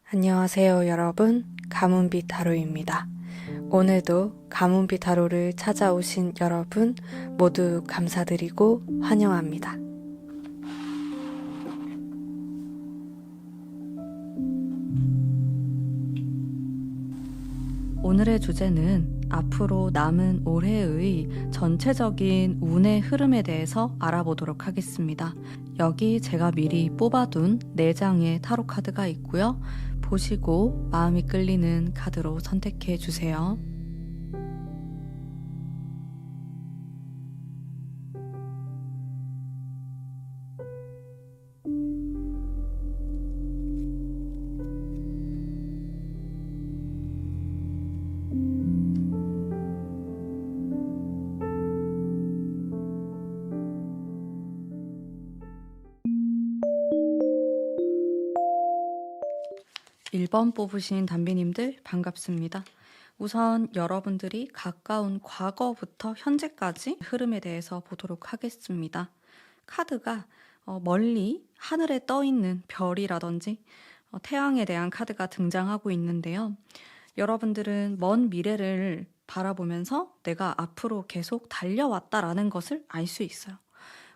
안녕하세요, 여러분. 가문비 타로입니다. 오늘도 가문비 타로를 찾아오신 여러분 모두 감사드리고 환영합니다. 오늘의 주제는 앞으로 남은 올해의 전체적인 운의 흐름에 대해서 알아보도록 하겠습니다. 여기 제가 미리 뽑아둔 4장의 타로 카드가 있고요. 보시고 마음이 끌리는 카드로 선택해 주세요. 일 번 뽑으신 담비님들 반갑습니다. 우선 여러분들이 가까운 과거부터 현재까지 흐름에 대해서 보도록 하겠습니다. 카드가 멀리 하늘에 떠 있는 별이라든지 태양에 대한 카드가 등장하고 있는데요. 여러분들은 먼 미래를 바라보면서 내가 앞으로 계속 달려왔다라는 것을 알 수 있어요.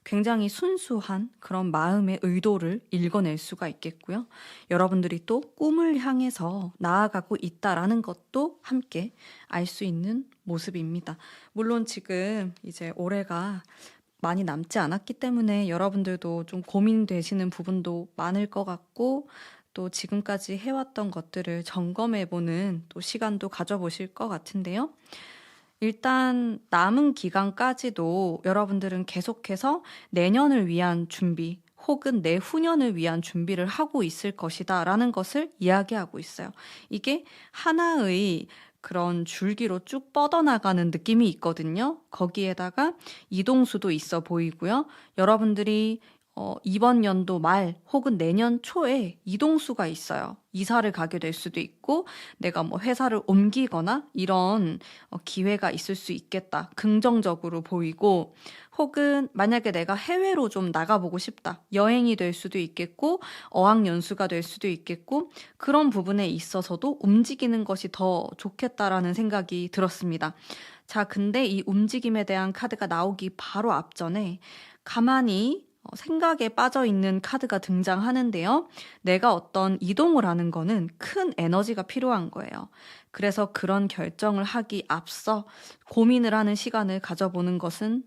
굉장히 순수한 그런 마음의 의도를 읽어낼 수가 있겠고요. 여러분들이 또 꿈을 향해서 나아가고 있다라는 것도 함께 알 수 있는 모습입니다. 물론 지금 이제 올해가 많이 남지 않았기 때문에 여러분들도 좀 고민되시는 부분도 많을 것 같고, 또 지금까지 해왔던 것들을 점검해보는 또 시간도 가져보실 것 같은데요. 일단 남은 기간까지도 여러분들은 계속해서 내년을 위한 준비 혹은 내후년을 위한 준비를 하고 있을 것이다 라는 것을 이야기하고 있어요. 이게 하나의 그런 줄기로 쭉 뻗어나가는 느낌이 있거든요. 거기에다가 이동수도 있어 보이고요. 여러분들이 이번 연도 말 혹은 내년 초에 이동수가 있어요. 이사를 가게 될 수도 있고 내가 뭐 회사를 옮기거나 이런 기회가 있을 수 있겠다. 긍정적으로 보이고, 혹은 만약에 내가 해외로 좀 나가보고 싶다. 여행이 될 수도 있겠고 어학연수가 될 수도 있겠고, 그런 부분에 있어서도 움직이는 것이 더 좋겠다라는 생각이 들었습니다. 자, 근데 이 움직임에 대한 카드가 나오기 바로 앞전에 가만히 생각에 빠져 있는 카드가 등장하는데요. 내가 어떤 이동을 하는 거는 큰 에너지가 필요한 거예요. 그래서 그런 결정을 하기 앞서 고민을 하는 시간을 가져보는 것은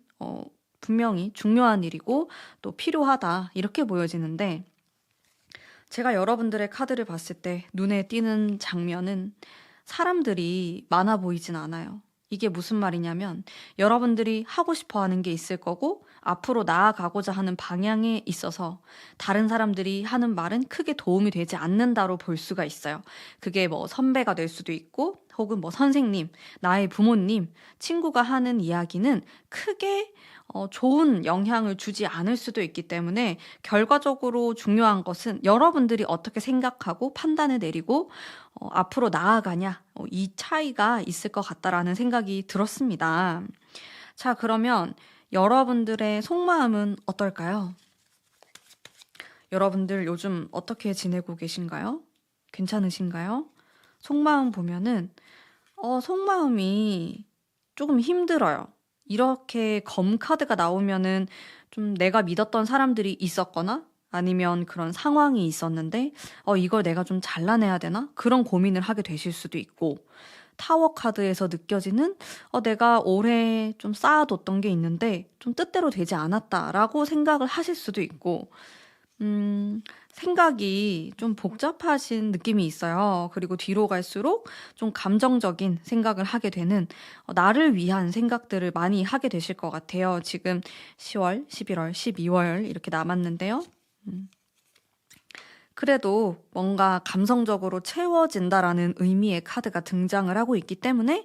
분명히 중요한 일이고 또 필요하다, 이렇게 보여지는데, 제가 여러분들의 카드를 봤을 때 눈에 띄는 장면은 사람들이 많아 보이진 않아요. 이게 무슨 말이냐면, 여러분들이 하고 싶어 하는 게 있을 거고 앞으로 나아가고자 하는 방향에 있어서 다른 사람들이 하는 말은 크게 도움이 되지 않는다로 볼 수가 있어요. 그게 뭐 선배가 될 수도 있고 혹은 뭐 선생님, 나의 부모님, 친구가 하는 이야기는 크게 좋은 영향을 주지 않을 수도 있기 때문에, 결과적으로 중요한 것은 여러분들이 어떻게 생각하고 판단을 내리고 앞으로 나아가냐, 이 차이가 있을 것 같다라는 생각이 들었습니다. 자, 그러면 여러분들의 속마음은 어떨까요? 여러분들 요즘 어떻게 지내고 계신가요? 괜찮으신가요? 속마음 보면은 속마음이 조금 힘들어요. 이렇게 검 카드가 나오면은 좀 내가 믿었던 사람들이 있었거나 아니면 그런 상황이 있었는데 이걸 내가 좀 잘라내야 되나? 그런 고민을 하게 되실 수도 있고, 타워 카드에서 느껴지는 내가 올해 좀 쌓아뒀던 게 있는데 좀 뜻대로 되지 않았다라고 생각을 하실 수도 있고, 생각이 좀 복잡하신 느낌이 있어요. 그리고 뒤로 갈수록 좀 감정적인 생각을 하게 되는, 나를 위한 생각들을 많이 하게 되실 것 같아요. 지금 10월, 11월, 12월 이렇게 남았는데요. 그래도 뭔가 감성적으로 채워진다라는 의미의 카드가 등장을 하고 있기 때문에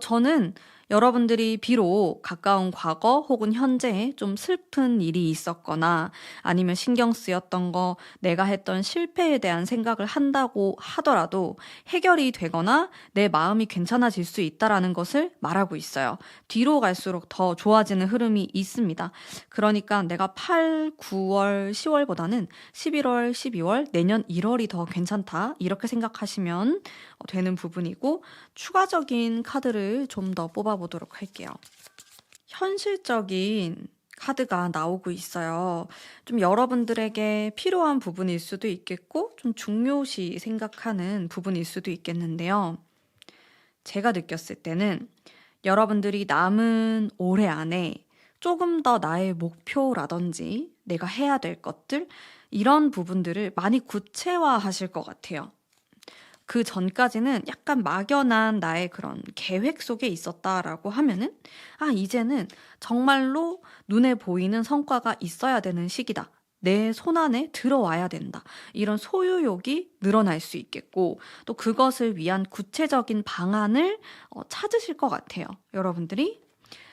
저는 여러분들이 비록 가까운 과거 혹은 현재에 좀 슬픈 일이 있었거나 아니면 신경 쓰였던 거, 내가 했던 실패에 대한 생각을 한다고 하더라도 해결이 되거나 내 마음이 괜찮아질 수 있다라는 것을 말하고 있어요. 뒤로 갈수록 더 좋아지는 흐름이 있습니다. 그러니까 내가 8, 9월, 10월보다는 11월, 12월, 내년 1월이 더 괜찮다. 이렇게 생각하시면 되는 부분이고, 추가적인 카드를 좀 더 뽑아보도록 할게요. 현실적인 카드가 나오고 있어요. 좀 여러분들에게 필요한 부분일 수도 있겠고, 좀 중요시 생각하는 부분일 수도 있겠는데요. 제가 느꼈을 때는 여러분들이 남은 올해 안에 조금 더 나의 목표라든지 내가 해야 될 것들, 이런 부분들을 많이 구체화하실 것 같아요. 그 전까지는 약간 막연한 나의 그런 계획 속에 있었다라고 하면은, 이제는 정말로 눈에 보이는 성과가 있어야 되는 시기다. 내 손안에 들어와야 된다. 이런 소유욕이 늘어날 수 있겠고, 또 그것을 위한 구체적인 방안을 찾으실 것 같아요, 여러분들이.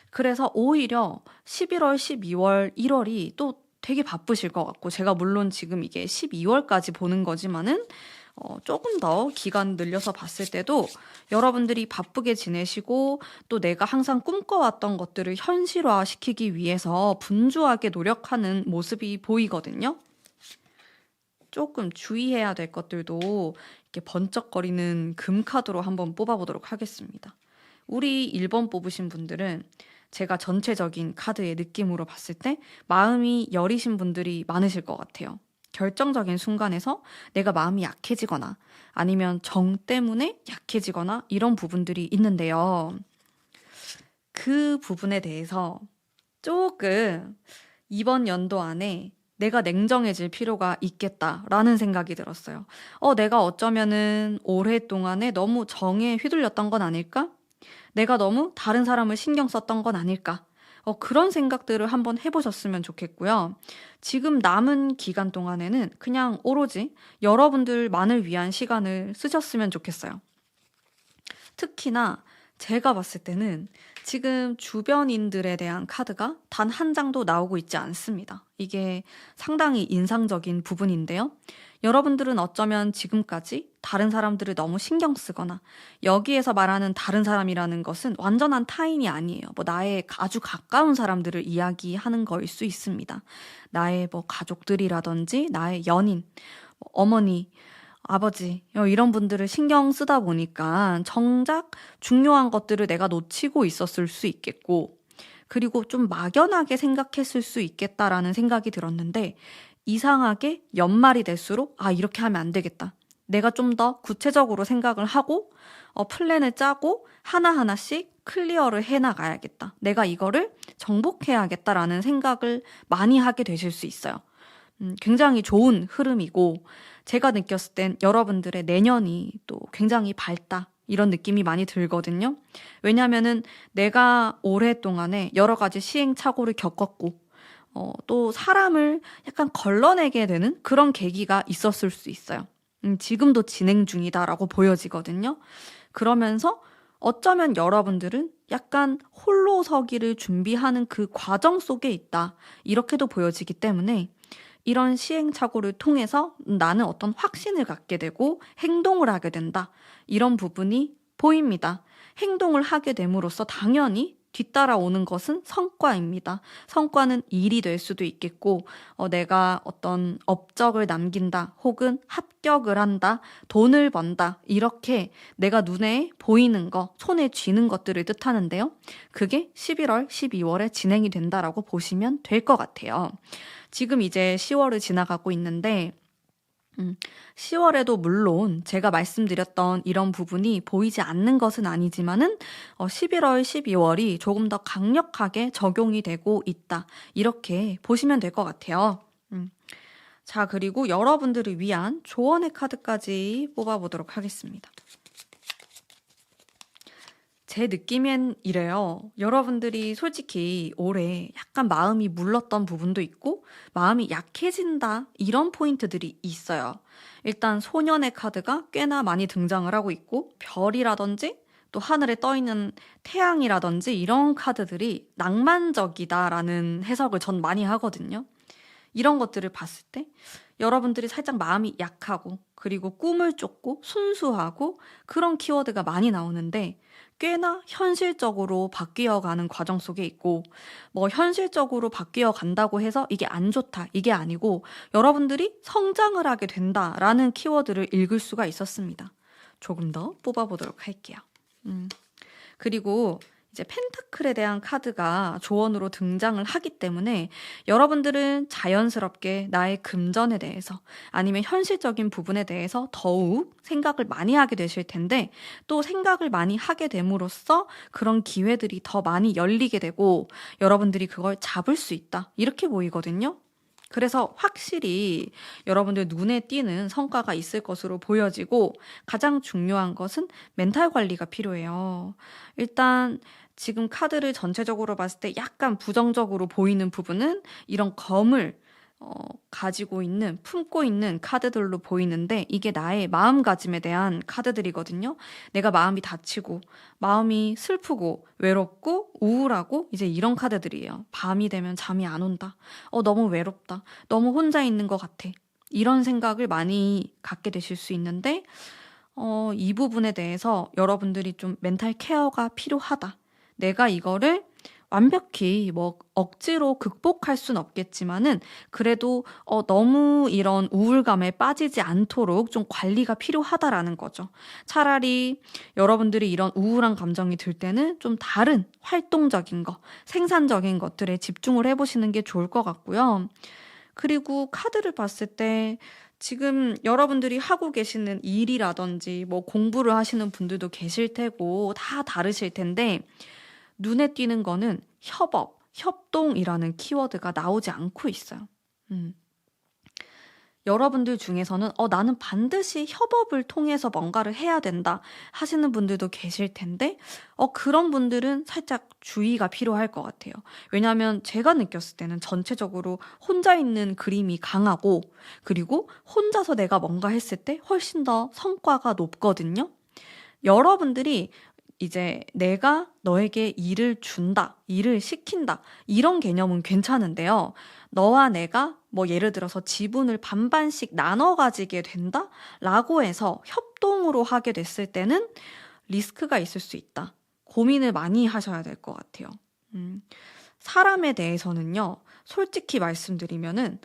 그래서 오히려 11월, 12월, 1월이 또 되게 바쁘실 것 같고, 제가 물론 지금 이게 12월까지 보는 거지만은 조금 더 기간 늘려서 봤을 때도 여러분들이 바쁘게 지내시고, 또 내가 항상 꿈꿔왔던 것들을 현실화시키기 위해서 분주하게 노력하는 모습이 보이거든요. 조금 주의해야 될 것들도 이렇게 번쩍거리는 금카드로 한번 뽑아보도록 하겠습니다. 우리 1번 뽑으신 분들은 제가 전체적인 카드의 느낌으로 봤을 때 마음이 여리신 분들이 많으실 것 같아요. 결정적인 순간에서 내가 마음이 약해지거나 아니면 정 때문에 약해지거나 이런 부분들이 있는데요. 그 부분에 대해서 조금 이번 연도 안에 내가 냉정해질 필요가 있겠다라는 생각이 들었어요. 내가 어쩌면은 올해 동안에 너무 정에 휘둘렸던 건 아닐까? 내가 너무 다른 사람을 신경 썼던 건 아닐까? 그런 생각들을 한번 해보셨으면 좋겠고요. 지금 남은 기간 동안에는 그냥 오로지 여러분들만을 위한 시간을 쓰셨으면 좋겠어요. 특히나 제가 봤을 때는 지금 주변인들에 대한 카드가 단 한 장도 나오고 있지 않습니다. 이게 상당히 인상적인 부분인데요. 여러분들은 어쩌면 지금까지 다른 사람들을 너무 신경 쓰거나, 여기에서 말하는 다른 사람이라는 것은 완전한 타인이 아니에요. 나의 아주 가까운 사람들을 이야기하는 거일 수 있습니다. 나의 가족들이라든지 나의 연인, 어머니, 아버지, 이런 분들을 신경 쓰다 보니까 정작 중요한 것들을 내가 놓치고 있었을 수 있겠고, 그리고 좀 막연하게 생각했을 수 있겠다라는 생각이 들었는데, 이상하게 연말이 될수록 이렇게 하면 안 되겠다. 내가 좀 더 구체적으로 생각을 하고 플랜을 짜고 하나하나씩 클리어를 해나가야겠다. 내가 이거를 정복해야겠다라는 생각을 많이 하게 되실 수 있어요. 굉장히 좋은 흐름이고, 제가 느꼈을 땐 여러분들의 내년이 또 굉장히 밝다, 이런 느낌이 많이 들거든요. 왜냐하면은 내가 오랫동안에 여러 가지 시행착오를 겪었고, 또 사람을 약간 걸러내게 되는 그런 계기가 있었을 수 있어요. 지금도 진행 중이다라고 보여지거든요. 그러면서 어쩌면 여러분들은 약간 홀로 서기를 준비하는 그 과정 속에 있다, 이렇게도 보여지기 때문에 이런 시행착오를 통해서 나는 어떤 확신을 갖게 되고 행동을 하게 된다, 이런 부분이 보입니다. 행동을 하게 됨으로써 당연히 뒤따라오는 것은 성과입니다. 성과는 일이 될 수도 있겠고, 내가 어떤 업적을 남긴다, 혹은 합격을 한다, 돈을 번다, 이렇게 내가 눈에 보이는 거, 손에 쥐는 것들을 뜻하는데요. 그게 11월, 12월에 진행이 된다라고 보시면 될 것 같아요. 지금 이제 10월을 지나가고 있는데, 10월에도 물론 제가 말씀드렸던 이런 부분이 보이지 않는 것은 아니지만은 11월, 12월이 조금 더 강력하게 적용이 되고 있다, 이렇게 보시면 될 것 같아요. 자, 그리고 여러분들을 위한 조언의 카드까지 뽑아보도록 하겠습니다. 제 느낌엔 이래요. 여러분들이 솔직히 올해 약간 마음이 물렀던 부분도 있고 마음이 약해진다, 이런 포인트들이 있어요. 일단 소년의 카드가 꽤나 많이 등장을 하고 있고, 별이라든지 또 하늘에 떠 있는 태양이라든지 이런 카드들이 낭만적이다라는 해석을 전 많이 하거든요. 이런 것들을 봤을 때 여러분들이 살짝 마음이 약하고 그리고 꿈을 쫓고 순수하고 그런 키워드가 많이 나오는데 꽤나 현실적으로 바뀌어가는 과정 속에 있고 뭐 현실적으로 바뀌어 간다고 해서 이게 안 좋다 이게 아니고 여러분들이 성장을 하게 된다라는 키워드를 읽을 수가 있었습니다. 조금 더 뽑아보도록 할게요. 그리고 이제 펜타클에 대한 카드가 조언으로 등장을 하기 때문에 여러분들은 자연스럽게 나의 금전에 대해서 아니면 현실적인 부분에 대해서 더욱 생각을 많이 하게 되실 텐데 또 생각을 많이 하게 됨으로써 그런 기회들이 더 많이 열리게 되고 여러분들이 그걸 잡을 수 있다. 이렇게 보이거든요. 그래서 확실히 여러분들 눈에 띄는 성과가 있을 것으로 보여지고 가장 중요한 것은 멘탈 관리가 필요해요. 일단 지금 카드를 전체적으로 봤을 때 약간 부정적으로 보이는 부분은 이런 검을 가지고 있는, 품고 있는 카드들로 보이는데 이게 나의 마음가짐에 대한 카드들이거든요. 내가 마음이 다치고, 마음이 슬프고, 외롭고, 우울하고 이제 이런 카드들이에요. 밤이 되면 잠이 안 온다. 너무 외롭다. 너무 혼자 있는 것 같아. 이런 생각을 많이 갖게 되실 수 있는데 이 부분에 대해서 여러분들이 좀 멘탈 케어가 필요하다. 내가 이거를 완벽히 뭐 억지로 극복할 순 없겠지만은 그래도 너무 이런 우울감에 빠지지 않도록 좀 관리가 필요하다라는 거죠. 차라리 여러분들이 이런 우울한 감정이 들 때는 좀 다른 활동적인 거, 생산적인 것들에 집중을 해보시는 게 좋을 것 같고요. 그리고 카드를 봤을 때 지금 여러분들이 하고 계시는 일이라든지 뭐 공부를 하시는 분들도 계실 테고 다 다르실 텐데 눈에 띄는 거는 협업, 협동이라는 키워드가 나오지 않고 있어요. 여러분들 중에서는 나는 반드시 협업을 통해서 뭔가를 해야 된다 하시는 분들도 계실 텐데 그런 분들은 살짝 주의가 필요할 것 같아요. 왜냐하면 제가 느꼈을 때는 전체적으로 혼자 있는 그림이 강하고 그리고 혼자서 내가 뭔가 했을 때 훨씬 더 성과가 높거든요. 여러분들이 이제 내가 너에게 일을 준다, 일을 시킨다 이런 개념은 괜찮은데요. 너와 내가 뭐 예를 들어서 지분을 반반씩 나눠 가지게 된다? 라고 해서 협동으로 하게 됐을 때는 리스크가 있을 수 있다. 고민을 많이 하셔야 될 것 같아요. 사람에 대해서는요, 솔직히 말씀드리면은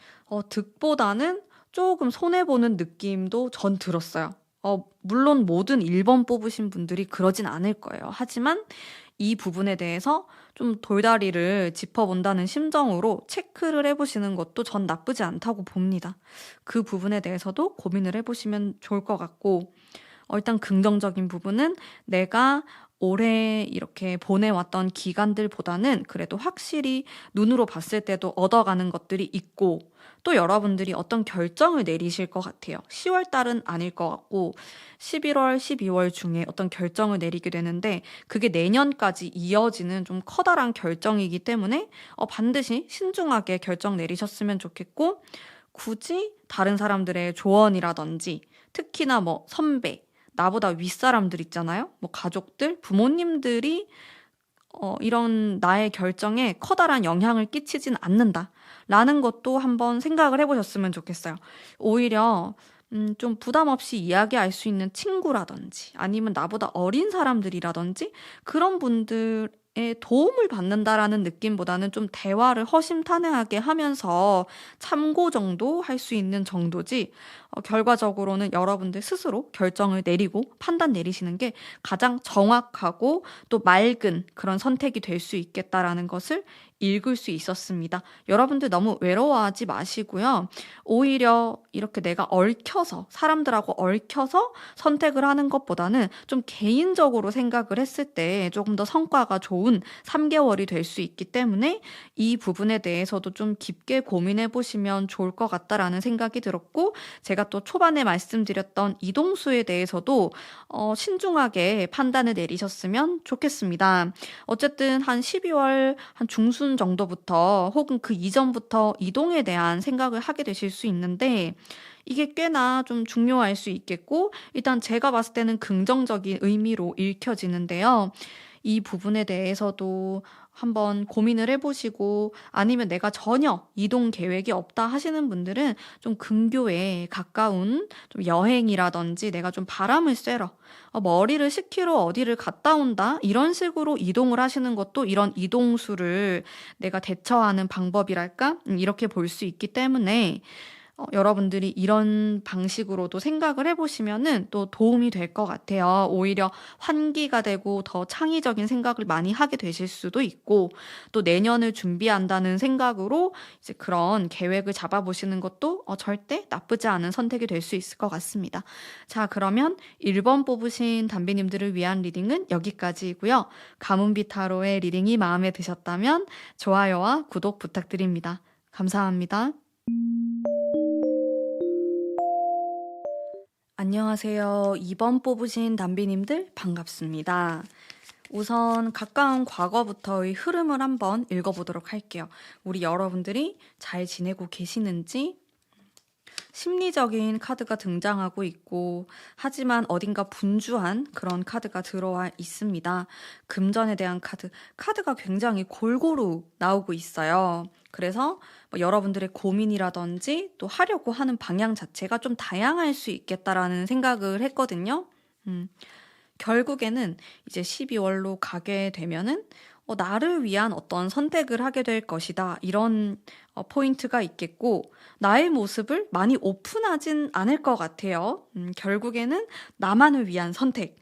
득보다는 조금 손해보는 느낌도 전 들었어요. 물론 모든 1번 뽑으신 분들이 그러진 않을 거예요. 하지만 이 부분에 대해서 좀 돌다리를 짚어본다는 심정으로 체크를 해보시는 것도 전 나쁘지 않다고 봅니다. 그 부분에 대해서도 고민을 해보시면 좋을 것 같고, 일단 긍정적인 부분은 내가 올해 이렇게 보내왔던 기간들보다는 그래도 확실히 눈으로 봤을 때도 얻어가는 것들이 있고 또 여러분들이 어떤 결정을 내리실 것 같아요. 10월 달은 아닐 것 같고 11월, 12월 중에 어떤 결정을 내리게 되는데 그게 내년까지 이어지는 좀 커다란 결정이기 때문에 반드시 신중하게 결정 내리셨으면 좋겠고 굳이 다른 사람들의 조언이라든지 특히나 뭐 선배, 나보다 윗사람들 있잖아요. 뭐 가족들, 부모님들이 이런 나의 결정에 커다란 영향을 끼치진 않는다. 라는 것도 한번 생각을 해보셨으면 좋겠어요. 오히려 좀 부담 없이 이야기할 수 있는 친구라든지 아니면 나보다 어린 사람들이라든지 그런 분들의 도움을 받는다라는 느낌보다는 좀 대화를 허심탄회하게 하면서 참고 정도 할 수 있는 정도지 결과적으로는 여러분들 스스로 결정을 내리고 판단 내리시는 게 가장 정확하고 또 맑은 그런 선택이 될 수 있겠다라는 것을 읽을 수 있었습니다. 여러분들 너무 외로워하지 마시고요. 오히려 이렇게 내가 얽혀서 사람들하고 얽혀서 선택을 하는 것보다는 좀 개인적으로 생각을 했을 때 조금 더 성과가 좋은 3개월이 될 수 있기 때문에 이 부분에 대해서도 좀 깊게 고민해 보시면 좋을 것 같다라는 생각이 들었고 제가 또 초반에 말씀드렸던 이동수에 대해서도 신중하게 판단을 내리셨으면 좋겠습니다. 어쨌든 한 12월 한 중순 정도부터 혹은 그 이전부터 이동에 대한 생각을 하게 되실 수 있는데 이게 꽤나 좀 중요할 수 있겠고, 일단 제가 봤을 때는 긍정적인 의미로 읽혀지는데요. 이 부분에 대해서도 한번 고민을 해보시고, 아니면 내가 전혀 이동 계획이 없다 하시는 분들은 좀 근교에 가까운 좀 여행이라든지 내가 좀 바람을 쐬러 머리를 식히러 어디를 갔다 온다 이런 식으로 이동을 하시는 것도 이런 이동수를 내가 대처하는 방법이랄까? 이렇게 볼 수 있기 때문에 여러분들이 이런 방식으로도 생각을 해보시면은 또 도움이 될 것 같아요. 오히려 환기가 되고 더 창의적인 생각을 많이 하게 되실 수도 있고, 또 내년을 준비한다는 생각으로 이제 그런 계획을 잡아보시는 것도 절대 나쁘지 않은 선택이 될 수 있을 것 같습니다. 자, 그러면 1번 뽑으신 담비님들을 위한 리딩은 여기까지이고요. 가문비 타로의 리딩이 마음에 드셨다면 좋아요와 구독 부탁드립니다. 감사합니다. 안녕하세요. 2번 뽑으신 담비님들 반갑습니다. 우선 가까운 과거부터의 흐름을 한번 읽어보도록 할게요. 우리 여러분들이 잘 지내고 계시는지, 심리적인 카드가 등장하고 있고, 하지만 어딘가 분주한 그런 카드가 들어와 있습니다. 금전에 대한 카드가 굉장히 골고루 나오고 있어요. 그래서 여러분들의 고민이라든지 또 하려고 하는 방향 자체가 좀 다양할 수 있겠다라는 생각을 했거든요. 결국에는 이제 12월로 가게 되면은 나를 위한 어떤 선택을 하게 될 것이다. 이런 포인트가 있겠고, 나의 모습을 많이 오픈하진 않을 것 같아요. 결국에는 나만을 위한 선택,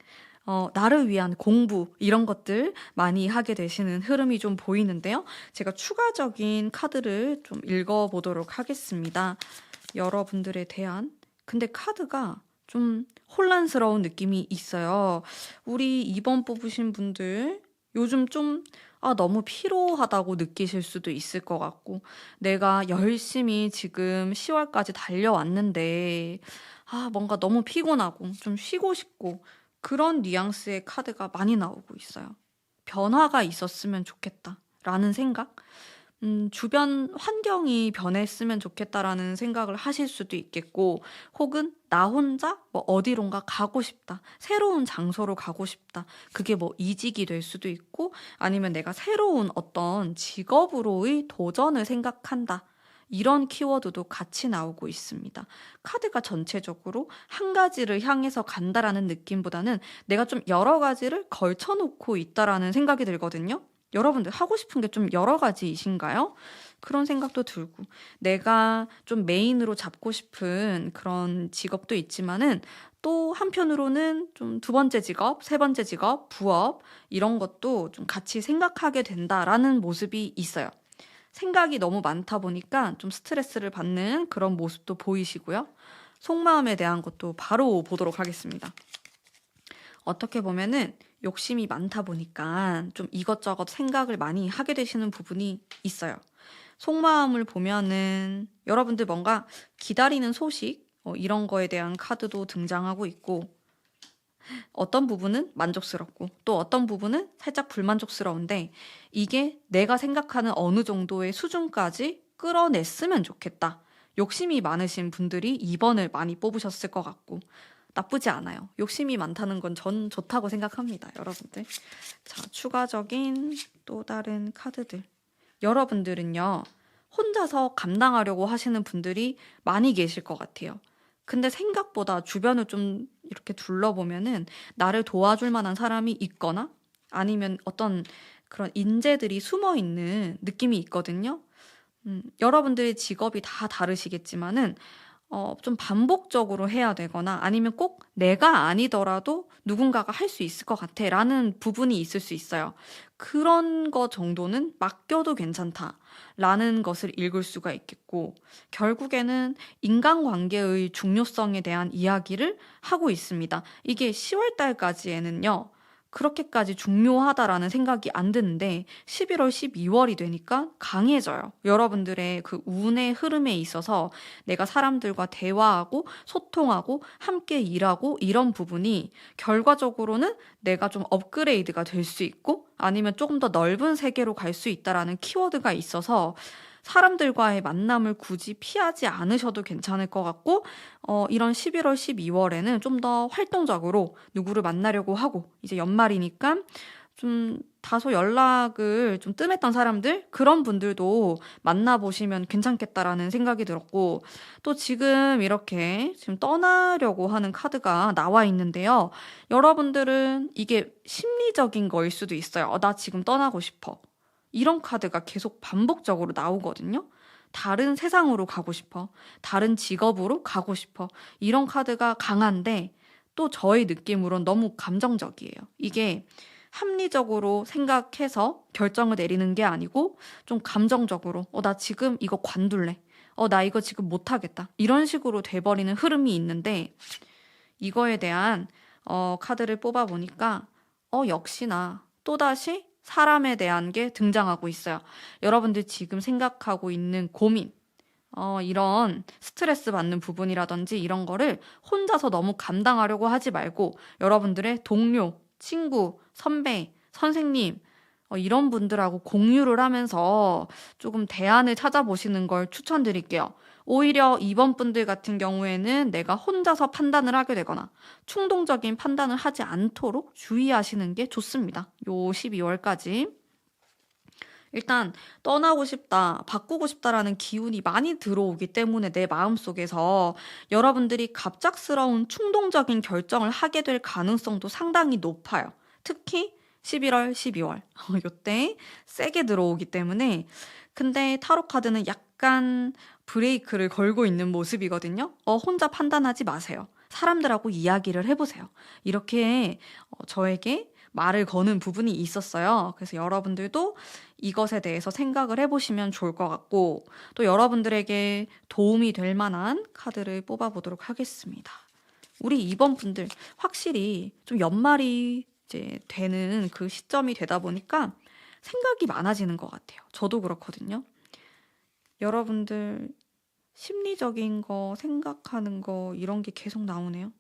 나를 위한 공부, 이런 것들 많이 하게 되시는 흐름이 좀 보이는데요. 제가 추가적인 카드를 좀 읽어보도록 하겠습니다. 여러분들에 대한. 근데 카드가 좀 혼란스러운 느낌이 있어요. 우리 2번 뽑으신 분들, 요즘 좀 너무 피로하다고 느끼실 수도 있을 것 같고, 내가 열심히 지금 10월까지 달려왔는데 뭔가 너무 피곤하고 좀 쉬고 싶고, 그런 뉘앙스의 카드가 많이 나오고 있어요. 변화가 있었으면 좋겠다라는 생각? 주변 환경이 변했으면 좋겠다라는 생각을 하실 수도 있겠고, 혹은 나 혼자 어디론가 가고 싶다. 새로운 장소로 가고 싶다. 그게 이직이 될 수도 있고, 아니면 내가 새로운 어떤 직업으로의 도전을 생각한다. 이런 키워드도 같이 나오고 있습니다. 카드가 전체적으로 한 가지를 향해서 간다라는 느낌보다는 내가 좀 여러 가지를 걸쳐놓고 있다라는 생각이 들거든요. 여러분들 하고 싶은 게 좀 여러 가지이신가요? 그런 생각도 들고, 내가 좀 메인으로 잡고 싶은 그런 직업도 있지만은 또 한편으로는 좀 두 번째 직업, 세 번째 직업, 부업 이런 것도 좀 같이 생각하게 된다라는 모습이 있어요. 생각이 너무 많다 보니까 좀 스트레스를 받는 그런 모습도 보이시고요. 속마음에 대한 것도 바로 보도록 하겠습니다. 어떻게 보면은 욕심이 많다 보니까 좀 이것저것 생각을 많이 하게 되시는 부분이 있어요. 속마음을 보면은 여러분들 뭔가 기다리는 소식, 이런 거에 대한 카드도 등장하고 있고, 어떤 부분은 만족스럽고 또 어떤 부분은 살짝 불만족스러운데, 이게 내가 생각하는 어느 정도의 수준까지 끌어냈으면 좋겠다. 욕심이 많으신 분들이 2번을 많이 뽑으셨을 것 같고, 나쁘지 않아요. 욕심이 많다는 건 전 좋다고 생각합니다, 여러분들. 자, 추가적인 또 다른 카드들. 여러분들은요, 혼자서 감당하려고 하시는 분들이 많이 계실 것 같아요. 근데 생각보다 주변을 좀 이렇게 둘러보면은 나를 도와줄 만한 사람이 있거나 아니면 어떤 그런 인재들이 숨어 있는 느낌이 있거든요. 여러분들의 직업이 다 다르시겠지만은 좀 반복적으로 해야 되거나 아니면 꼭 내가 아니더라도 누군가가 할 수 있을 것 같아 라는 부분이 있을 수 있어요. 그런 거 정도는 맡겨도 괜찮다 라는 것을 읽을 수가 있겠고, 결국에는 인간관계의 중요성에 대한 이야기를 하고 있습니다. 이게 10월 달까지에는요, 그렇게까지 중요하다라는 생각이 안 드는데 11월, 12월이 되니까 강해져요. 여러분들의 그 운의 흐름에 있어서 내가 사람들과 대화하고 소통하고 함께 일하고 이런 부분이 결과적으로는 내가 좀 업그레이드가 될 수 있고 아니면 조금 더 넓은 세계로 갈 수 있다라는 키워드가 있어서 사람들과의 만남을 굳이 피하지 않으셔도 괜찮을 것 같고, 이런 11월, 12월에는 좀 더 활동적으로 누구를 만나려고 하고, 이제 연말이니까 좀 다소 연락을 좀 뜸했던 사람들, 그런 분들도 만나보시면 괜찮겠다라는 생각이 들었고, 또 지금 이렇게 지금 떠나려고 하는 카드가 나와 있는데요. 여러분들은 이게 심리적인 거일 수도 있어요. 나 지금 떠나고 싶어. 이런 카드가 계속 반복적으로 나오거든요. 다른 세상으로 가고 싶어. 다른 직업으로 가고 싶어. 이런 카드가 강한데, 또 저의 느낌으론 너무 감정적이에요. 이게 합리적으로 생각해서 결정을 내리는 게 아니고 좀 감정적으로 나 지금 이거 관둘래. 나 이거 지금 못하겠다. 이런 식으로 돼버리는 흐름이 있는데, 이거에 대한 카드를 뽑아보니까 역시나 또다시 사람에 대한 게 등장하고 있어요. 여러분들 지금 생각하고 있는 고민, 이런 스트레스 받는 부분이라든지 이런 거를 혼자서 너무 감당하려고 하지 말고 여러분들의 동료, 친구, 선배, 선생님, 이런 분들하고 공유를 하면서 조금 대안을 찾아보시는 걸 추천드릴게요. 오히려 이번 분들 같은 경우에는 내가 혼자서 판단을 하게 되거나 충동적인 판단을 하지 않도록 주의하시는 게 좋습니다. 요 12월까지. 일단 떠나고 싶다, 바꾸고 싶다라는 기운이 많이 들어오기 때문에 내 마음속에서 여러분들이 갑작스러운 충동적인 결정을 하게 될 가능성도 상당히 높아요. 특히 11월, 12월 요때 세게 들어오기 때문에. 근데 타로 카드는 약간 브레이크를 걸고 있는 모습이거든요. 혼자 판단하지 마세요. 사람들하고 이야기를 해보세요. 이렇게 저에게 말을 거는 부분이 있었어요. 그래서 여러분들도 이것에 대해서 생각을 해보시면 좋을 것 같고, 또 여러분들에게 도움이 될 만한 카드를 뽑아보도록 하겠습니다. 우리 이번 분들 확실히 좀 연말이 이제 되는 그 시점이 되다 보니까 생각이 많아지는 것 같아요. 저도 그렇거든요. 여러분들 심리적인 거, 생각하는 거 이런 게 계속 나오네요.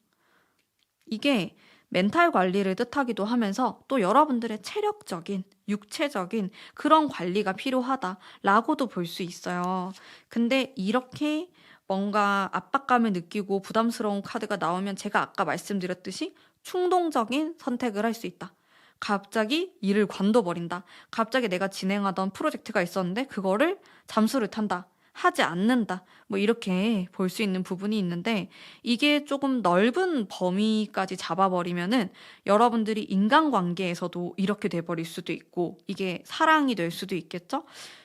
이게 멘탈 관리를 뜻하기도 하면서 또 여러분들의 체력적인, 육체적인 그런 관리가 필요하다라고도 볼 수 있어요. 근데 이렇게 뭔가 압박감을 느끼고 부담스러운 카드가 나오면 제가 아까 말씀드렸듯이 충동적인 선택을 할 수 있다. 갑자기 일을 관둬버린다. 갑자기 내가 진행하던 프로젝트가 있었는데 그거를 잠수를 탄다. 하지 않는다. 뭐 이렇게 볼 수 있는 부분이 있는데, 이게 조금 넓은 범위까지 잡아버리면은 여러분들이 인간관계에서도 이렇게 돼버릴 수도 있고, 이게 사랑이 될 수도 있겠죠?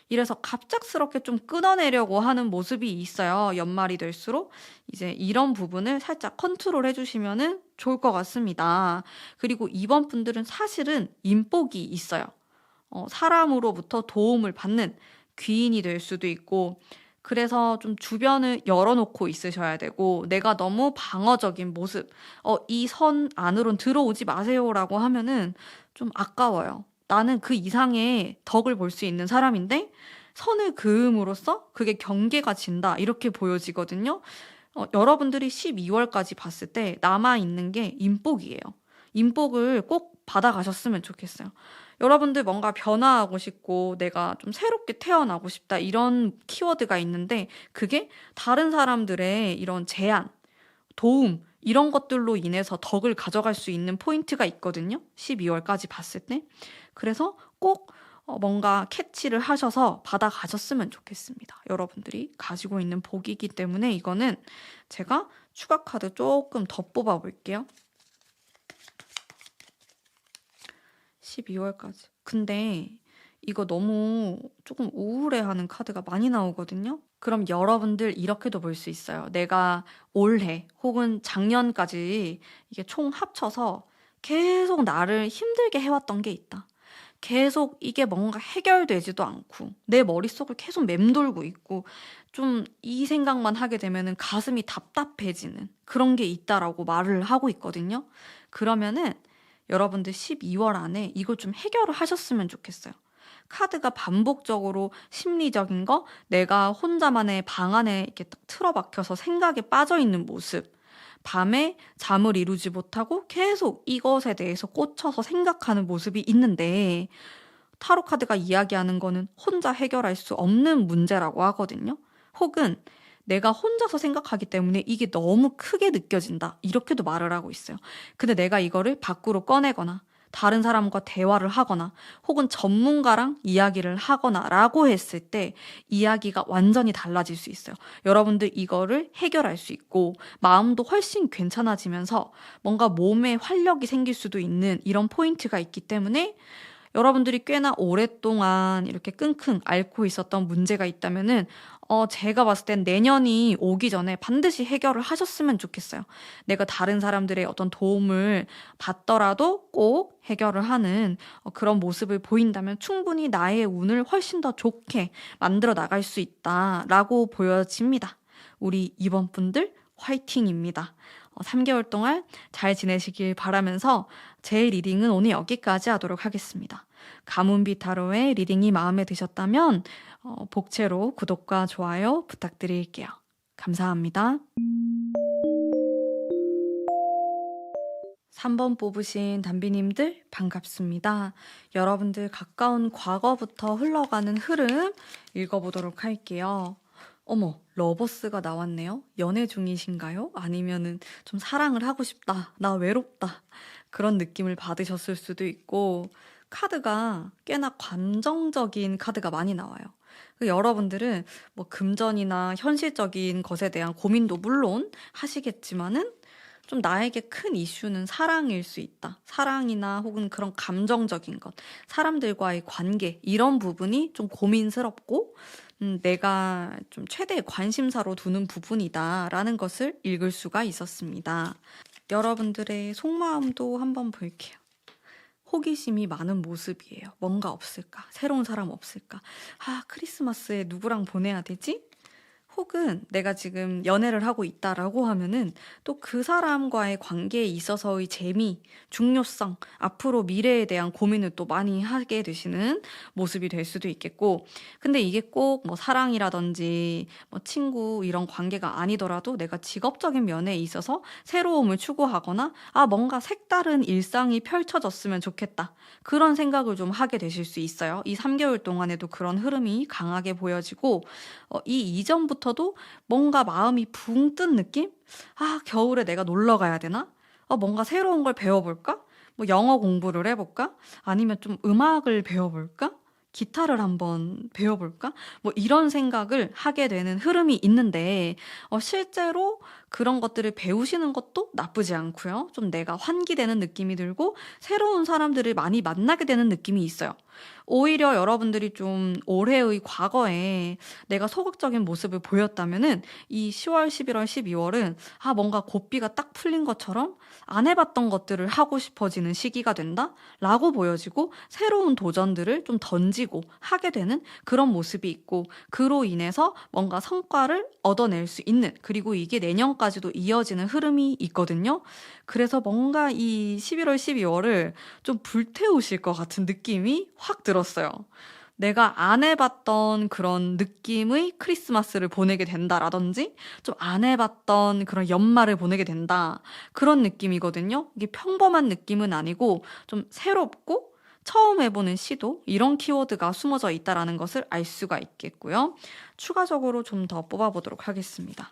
이래서 갑작스럽게 좀 끊어내려고 하는 모습이 있어요. 연말이 될수록. 이제 이런 부분을 살짝 컨트롤 해주시면은 좋을 것 같습니다. 그리고 이번 분들은 사실은 인복이 있어요. 사람으로부터 도움을 받는 귀인이 될 수도 있고, 그래서 좀 주변을 열어놓고 있으셔야 되고, 내가 너무 방어적인 모습, 이 선 안으론 들어오지 마세요라고 하면은 좀 아까워요. 나는 그 이상의 덕을 볼 수 있는 사람인데 선을 그음으로써 그게 경계가 진다, 이렇게 보여지거든요. 여러분들이 12월까지 봤을 때 남아있는 게 인복이에요. 인복을 꼭 받아가셨으면 좋겠어요. 여러분들 뭔가 변화하고 싶고 내가 좀 새롭게 태어나고 싶다, 이런 키워드가 있는데 그게 다른 사람들의 이런 제안, 도움, 이런 것들로 인해서 덕을 가져갈 수 있는 포인트가 있거든요. 12월까지 봤을 때. 그래서 꼭 뭔가 캐치를 하셔서 받아가셨으면 좋겠습니다. 여러분들이 가지고 있는 복이기 때문에 이거는 제가 추가 카드 조금 더 뽑아볼게요. 12월까지. 근데 이거 너무 조금 우울해하는 카드가 많이 나오거든요. 그럼 여러분들 이렇게도 볼 수 있어요. 내가 올해 혹은 작년까지 이게 총 합쳐서 계속 나를 힘들게 해왔던 게 있다. 계속 이게 뭔가 해결되지도 않고 내 머릿속을 계속 맴돌고 있고 좀 이 생각만 하게 되면은 가슴이 답답해지는 그런 게 있다라고 말을 하고 있거든요. 그러면은 여러분들 12월 안에 이걸 좀 해결을 하셨으면 좋겠어요. 카드가 반복적으로 심리적인 거, 내가 혼자만의 방 안에 이렇게 딱 틀어박혀서 생각에 빠져있는 모습, 밤에 잠을 이루지 못하고 계속 이것에 대해서 꽂혀서 생각하는 모습이 있는데 타로 카드가 이야기하는 거는 혼자 해결할 수 없는 문제라고 하거든요. 혹은 내가 혼자서 생각하기 때문에 이게 너무 크게 느껴진다. 이렇게도 말을 하고 있어요. 근데 내가 이거를 밖으로 꺼내거나 다른 사람과 대화를 하거나 혹은 전문가랑 이야기를 하거나 라고 했을 때 이야기가 완전히 달라질 수 있어요. 여러분들 이거를 해결할 수 있고 마음도 훨씬 괜찮아지면서 뭔가 몸에 활력이 생길 수도 있는 이런 포인트가 있기 때문에 여러분들이 꽤나 오랫동안 이렇게 끙끙 앓고 있었던 문제가 있다면은 제가 봤을 땐 내년이 오기 전에 반드시 해결을 하셨으면 좋겠어요. 내가 다른 사람들의 어떤 도움을 받더라도 꼭 해결을 하는 그런 모습을 보인다면 충분히 나의 운을 훨씬 더 좋게 만들어 나갈 수 있다라고 보여집니다. 우리 이번 분들 화이팅입니다. 3개월 동안 잘 지내시길 바라면서 제 리딩은 오늘 여기까지 하도록 하겠습니다. 가문비 타로의 리딩이 마음에 드셨다면 복채로 구독과 좋아요 부탁드릴게요. 감사합니다. 3번 뽑으신 담비님들 반갑습니다. 여러분들 가까운 과거부터 흘러가는 흐름 읽어보도록 할게요. 어머, 러버스가 나왔네요. 연애 중이신가요? 아니면은 좀 사랑을 하고 싶다. 나 외롭다. 그런 느낌을 받으셨을 수도 있고, 카드가 꽤나 감정적인 카드가 많이 나와요. 여러분들은 뭐 금전이나 현실적인 것에 대한 고민도 물론 하시겠지만은 좀 나에게 큰 이슈는 사랑일 수 있다. 사랑이나 혹은 그런 감정적인 것, 사람들과의 관계, 이런 부분이 좀 고민스럽고, 내가 좀 최대의 관심사로 두는 부분이다라는 것을 읽을 수가 있었습니다. 여러분들의 속마음도 한번 볼게요. 호기심이 많은 모습이에요. 뭔가 없을까? 새로운 사람 없을까? 크리스마스에 누구랑 보내야 되지? 혹은 내가 지금 연애를 하고 있다라고 하면은 또 그 사람과의 관계에 있어서의 재미, 중요성, 앞으로 미래에 대한 고민을 또 많이 하게 되시는 모습이 될 수도 있겠고, 근데 이게 꼭 뭐 사랑이라든지 뭐 친구 이런 관계가 아니더라도 내가 직업적인 면에 있어서 새로움을 추구하거나 뭔가 색다른 일상이 펼쳐졌으면 좋겠다. 그런 생각을 좀 하게 되실 수 있어요. 이 3개월 동안에도 그런 흐름이 강하게 보여지고 이 이전부터도 뭔가 마음이 붕 뜬 느낌? 겨울에 내가 놀러 가야 되나? 뭔가 새로운 걸 배워볼까? 뭐 영어 공부를 해볼까? 아니면 좀 음악을 배워볼까? 기타를 한번 배워볼까? 뭐 이런 생각을 하게 되는 흐름이 있는데 실제로 그런 것들을 배우시는 것도 나쁘지 않고요. 좀 내가 환기되는 느낌이 들고 새로운 사람들을 많이 만나게 되는 느낌이 있어요. 오히려 여러분들이 좀 올해의 과거에 내가 소극적인 모습을 보였다면은 이 10월, 11월, 12월은 뭔가 고삐가 딱 풀린 것처럼 안 해봤던 것들을 하고 싶어지는 시기가 된다라고 보여지고 새로운 도전들을 좀 던지고 하게 되는 그런 모습이 있고 그로 인해서 뭔가 성과를 얻어낼 수 있는 그리고 이게 내년까지도 이어지는 흐름이 있거든요. 그래서 뭔가 이 11월, 12월을 좀 불태우실 것 같은 느낌이 확 들었어요. 내가 안 해봤던 그런 느낌의 크리스마스를 보내게 된다라든지 좀 안 해봤던 그런 연말을 보내게 된다. 그런 느낌이거든요. 이게 평범한 느낌은 아니고 좀 새롭고 처음 해보는 시도 이런 키워드가 숨어져 있다라는 것을 알 수가 있겠고요. 추가적으로 좀 더 뽑아보도록 하겠습니다.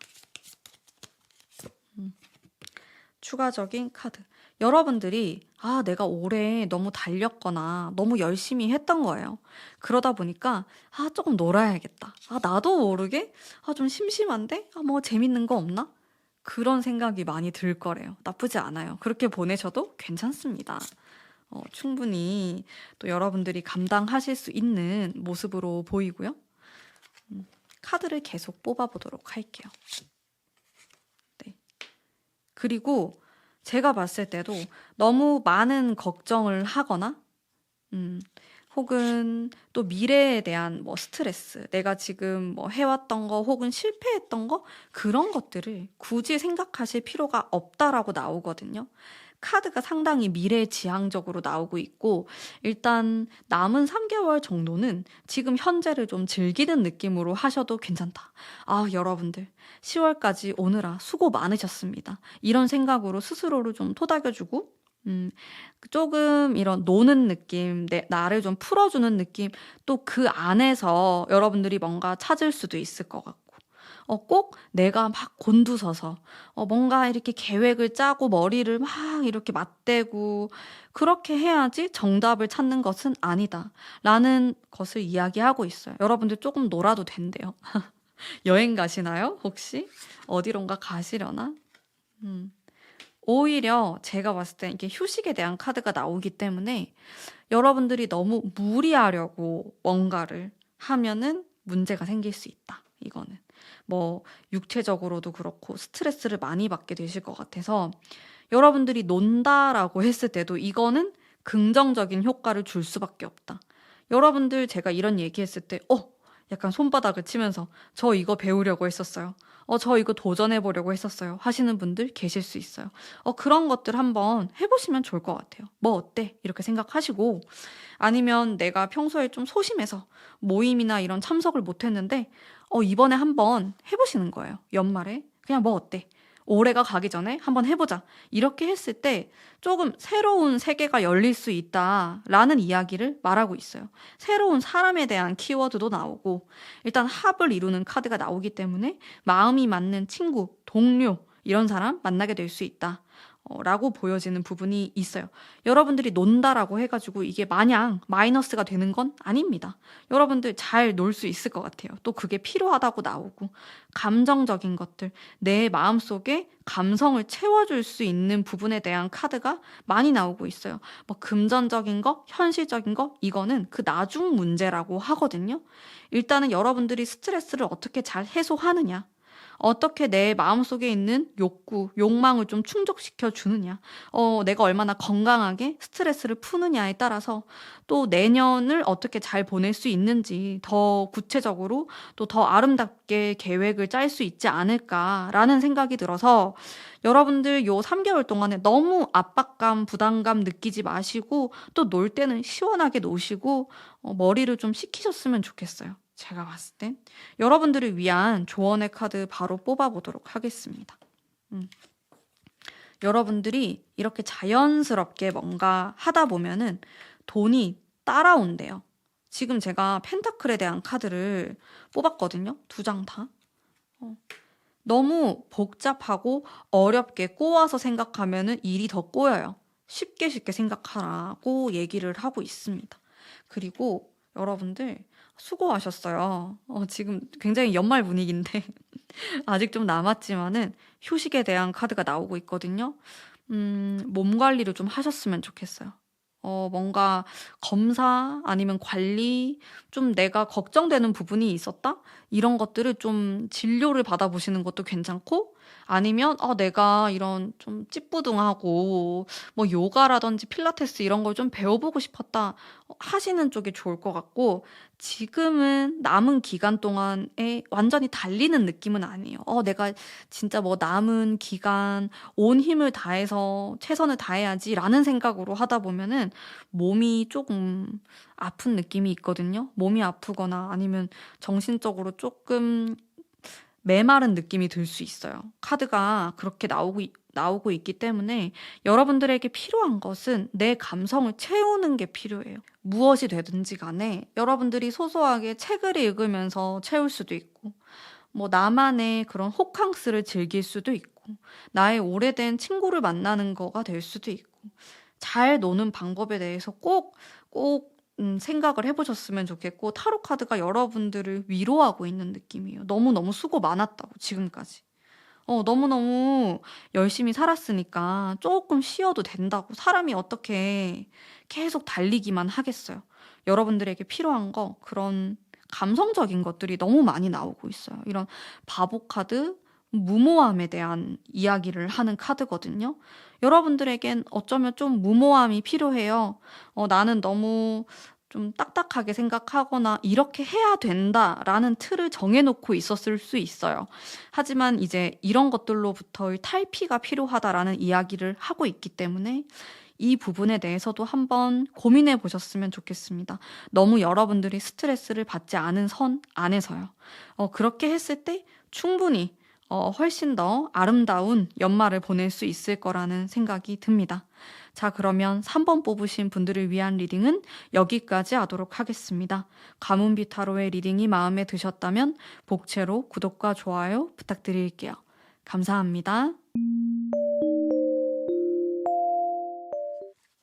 추가적인 카드. 여러분들이 내가 올해 너무 달렸거나 너무 열심히 했던 거예요. 그러다 보니까 조금 놀아야겠다. 나도 모르게 좀 심심한데 뭐 재밌는 거 없나? 그런 생각이 많이 들 거래요. 나쁘지 않아요. 그렇게 보내셔도 괜찮습니다. 충분히 또 여러분들이 감당하실 수 있는 모습으로 보이고요. 카드를 계속 뽑아보도록 할게요. 네. 그리고 제가 봤을 때도 너무 많은 걱정을 하거나 혹은 또 미래에 대한 뭐 스트레스, 내가 지금 뭐 해왔던 거 혹은 실패했던 거 그런 것들을 굳이 생각하실 필요가 없다라고 나오거든요. 카드가 상당히 미래지향적으로 나오고 있고 일단 남은 3개월 정도는 지금 현재를 좀 즐기는 느낌으로 하셔도 괜찮다. 여러분들 10월까지 오느라 수고 많으셨습니다. 이런 생각으로 스스로를 좀 토닥여주고 조금 이런 노는 느낌, 나를 좀 풀어주는 느낌, 또 그 안에서 여러분들이 뭔가 찾을 수도 있을 것 같고, 꼭 내가 막 곤두서서, 뭔가 이렇게 계획을 짜고 머리를 막 이렇게 맞대고, 그렇게 해야지 정답을 찾는 것은 아니다. 라는 것을 이야기하고 있어요. 여러분들 조금 놀아도 된대요. 여행 가시나요? 혹시? 어디론가 가시려나? 음. 오히려 제가 봤을 때 이게 휴식에 대한 카드가 나오기 때문에 여러분들이 너무 무리하려고 뭔가를 하면은 문제가 생길 수 있다. 이거는. 뭐, 육체적으로도 그렇고 스트레스를 많이 받게 되실 것 같아서 여러분들이 논다라고 했을 때도 이거는 긍정적인 효과를 줄 수밖에 없다. 여러분들 제가 이런 얘기했을 때, 약간 손바닥을 치면서 저 이거 배우려고 했었어요. 저 이거 도전해보려고 했었어요. 하시는 분들 계실 수 있어요. 그런 것들 한번 해보시면 좋을 것 같아요. 뭐 어때? 이렇게 생각하시고, 아니면 내가 평소에 좀 소심해서 모임이나 이런 참석을 못했는데, 이번에 한번 해보시는 거예요. 연말에. 그냥 뭐 어때? 올해가 가기 전에 한번 해보자. 이렇게 했을 때 조금 새로운 세계가 열릴 수 있다라는 이야기를 말하고 있어요. 새로운 사람에 대한 키워드도 나오고, 일단 합을 이루는 카드가 나오기 때문에 마음이 맞는 친구, 동료, 이런 사람 만나게 될 수 있다. 라고 보여지는 부분이 있어요. 여러분들이 논다라고 해가지고 이게 마냥 마이너스가 되는 건 아닙니다. 여러분들 잘 놀 수 있을 것 같아요. 또 그게 필요하다고 나오고, 감정적인 것들, 내 마음속에 감성을 채워줄 수 있는 부분에 대한 카드가 많이 나오고 있어요. 뭐 금전적인 거, 현실적인 거, 이거는 그 나중 문제라고 하거든요. 일단은 여러분들이 스트레스를 어떻게 잘 해소하느냐, 어떻게 내 마음속에 있는 욕구, 욕망을 좀 충족시켜 주느냐, 내가 얼마나 건강하게 스트레스를 푸느냐에 따라서 또 내년을 어떻게 잘 보낼 수 있는지 더 구체적으로 또 더 아름답게 계획을 짤 수 있지 않을까라는 생각이 들어서 여러분들 요 3개월 동안에 너무 압박감, 부담감 느끼지 마시고 또 놀 때는 시원하게 노시고 머리를 좀 식히셨으면 좋겠어요. 제가 봤을 땐. 여러분들을 위한 조언의 카드 바로 뽑아보도록 하겠습니다. 여러분들이 이렇게 자연스럽게 뭔가 하다 보면은 돈이 따라온대요. 지금 제가 펜타클에 대한 카드를 뽑았거든요. 2장 다. 너무 복잡하고 어렵게 꼬아서 생각하면은 일이 더 꼬여요. 쉽게 쉽게 생각하라고 얘기를 하고 있습니다. 그리고 여러분들 수고하셨어요. 지금 굉장히 연말 분위기인데 아직 좀 남았지만은 휴식에 대한 카드가 나오고 있거든요. 몸 관리를 좀 하셨으면 좋겠어요. 뭔가 검사 아니면 관리, 좀 내가 걱정되는 부분이 있었다? 이런 것들을 좀 진료를 받아보시는 것도 괜찮고, 아니면 내가 이런 좀 찌뿌둥하고 뭐 요가라든지 필라테스 이런 걸 좀 배워보고 싶었다 하시는 쪽이 좋을 것 같고, 지금은 남은 기간 동안에 완전히 달리는 느낌은 아니에요. 내가 진짜 뭐 남은 기간 온 힘을 다해서 최선을 다해야지라는 생각으로 하다 보면은 몸이 조금 아픈 느낌이 있거든요. 몸이 아프거나 아니면 정신적으로 조금 메마른 느낌이 들 수 있어요. 카드가 그렇게 나오고 있기 때문에 여러분들에게 필요한 것은 내 감성을 채우는 게 필요해요. 무엇이 되든지 간에 여러분들이 소소하게 책을 읽으면서 채울 수도 있고, 뭐 나만의 그런 호캉스를 즐길 수도 있고, 나의 오래된 친구를 만나는 거가 될 수도 있고, 잘 노는 방법에 대해서 꼭 생각을 해보셨으면 좋겠고, 타로 카드가 여러분들을 위로하고 있는 느낌이에요. 너무너무 수고 많았다고, 지금까지. 너무너무 열심히 살았으니까 조금 쉬어도 된다고. 사람이 어떻게 계속 달리기만 하겠어요. 여러분들에게 필요한 거, 그런 감성적인 것들이 너무 많이 나오고 있어요. 이런 바보 카드, 무모함에 대한 이야기를 하는 카드거든요. 여러분들에겐 어쩌면 좀 무모함이 필요해요. 나는 너무 좀 딱딱하게 생각하거나 이렇게 해야 된다라는 틀을 정해놓고 있었을 수 있어요. 하지만 이제 이런 것들로부터의 탈피가 필요하다라는 이야기를 하고 있기 때문에 이 부분에 대해서도 한번 고민해 보셨으면 좋겠습니다. 너무 여러분들이 스트레스를 받지 않은 선 안에서요. 그렇게 했을 때 충분히 훨씬 더 아름다운 연말을 보낼 수 있을 거라는 생각이 듭니다. 자, 그러면 3번 뽑으신 분들을 위한 리딩은 여기까지 하도록 하겠습니다. 가문비 타로의 리딩이 마음에 드셨다면 복채로 구독과 좋아요 부탁드릴게요. 감사합니다.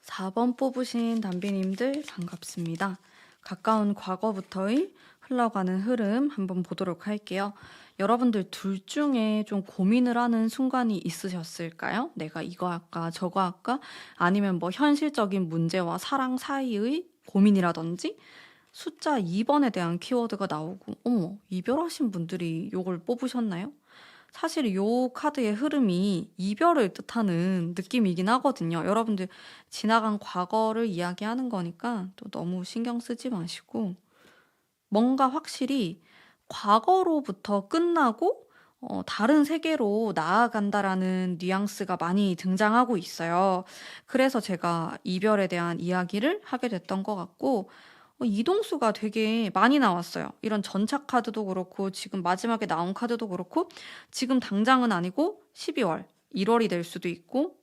4번 뽑으신 담비님들 반갑습니다. 가까운 과거부터의 흘러가는 흐름 한번 보도록 할게요. 여러분들 둘 중에 좀 고민을 하는 순간이 있으셨을까요? 내가 이거 할까 저거 할까? 아니면 뭐 현실적인 문제와 사랑 사이의 고민이라든지 숫자 2번에 대한 키워드가 나오고 어머 이별하신 분들이 이걸 뽑으셨나요? 사실 이 카드의 흐름이 이별을 뜻하는 느낌이긴 하거든요. 여러분들 지나간 과거를 이야기하는 거니까 또 너무 신경 쓰지 마시고 뭔가 확실히 과거로부터 끝나고 다른 세계로 나아간다라는 뉘앙스가 많이 등장하고 있어요. 그래서 제가 이별에 대한 이야기를 하게 됐던 것 같고 이동수가 되게 많이 나왔어요. 이런 전차 카드도 그렇고 지금 마지막에 나온 카드도 그렇고 지금 당장은 아니고 12월, 1월이 될 수도 있고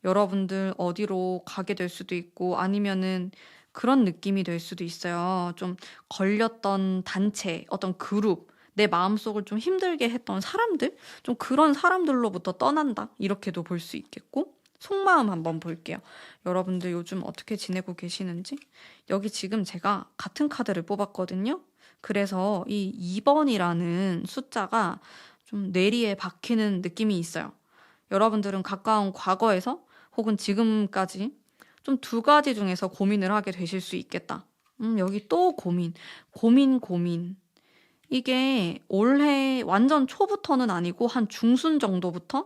여러분들 어디로 가게 될 수도 있고 아니면은 그런 느낌이 될 수도 있어요. 좀 걸렸던 단체, 어떤 그룹, 내 마음속을 좀 힘들게 했던 사람들, 좀 그런 사람들로부터 떠난다. 이렇게도 볼 수 있겠고 속마음 한번 볼게요. 여러분들 요즘 어떻게 지내고 계시는지. 여기 지금 제가 같은 카드를 뽑았거든요. 그래서 이 2번이라는 숫자가 좀 뇌리에 박히는 느낌이 있어요. 여러분들은 가까운 과거에서 혹은 지금까지 좀 두 가지 중에서 고민을 하게 되실 수 있겠다. 여기 또 고민. 이게 올해 완전 초부터는 아니고 한 중순 정도부터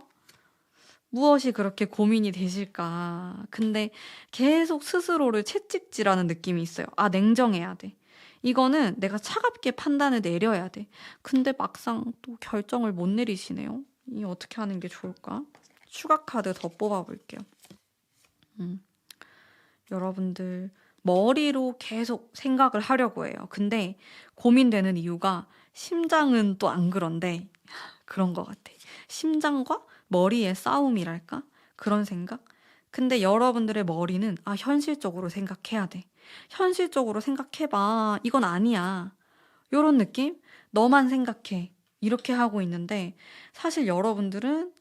무엇이 그렇게 고민이 되실까. 근데 계속 스스로를 채찍질하는 느낌이 있어요. 아, 냉정해야 돼. 이거는 내가 차갑게 판단을 내려야 돼. 근데 막상 또 결정을 못 내리시네요. 이 어떻게 하는 게 좋을까? 추가 카드 더 뽑아볼게요. 여러분들 머리로 계속 생각을 하려고 해요. 근데 고민되는 이유가 심장은 또 안 그런데 그런 것 같아. 심장과 머리의 싸움이랄까? 그런 생각? 근데 여러분들의 머리는 현실적으로 생각해야 돼. 현실적으로 생각해봐. 이건 아니야. 요런 느낌? 너만 생각해. 이렇게 하고 있는데 사실 여러분들은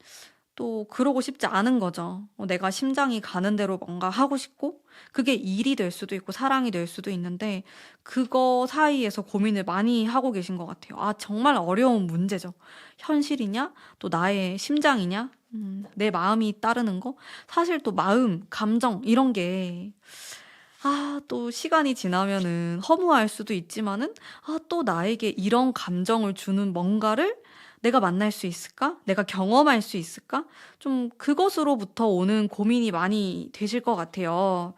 또 그러고 싶지 않은 거죠. 내가 심장이 가는 대로 뭔가 하고 싶고 그게 일이 될 수도 있고 사랑이 될 수도 있는데 그거 사이에서 고민을 많이 하고 계신 것 같아요. 정말 어려운 문제죠. 현실이냐? 또 나의 심장이냐? 내 마음이 따르는 거? 사실 또 마음, 감정 이런 게 또 시간이 지나면은 허무할 수도 있지만은 또 나에게 이런 감정을 주는 뭔가를 내가 만날 수 있을까? 내가 경험할 수 있을까? 좀 그것으로부터 오는 고민이 많이 되실 것 같아요.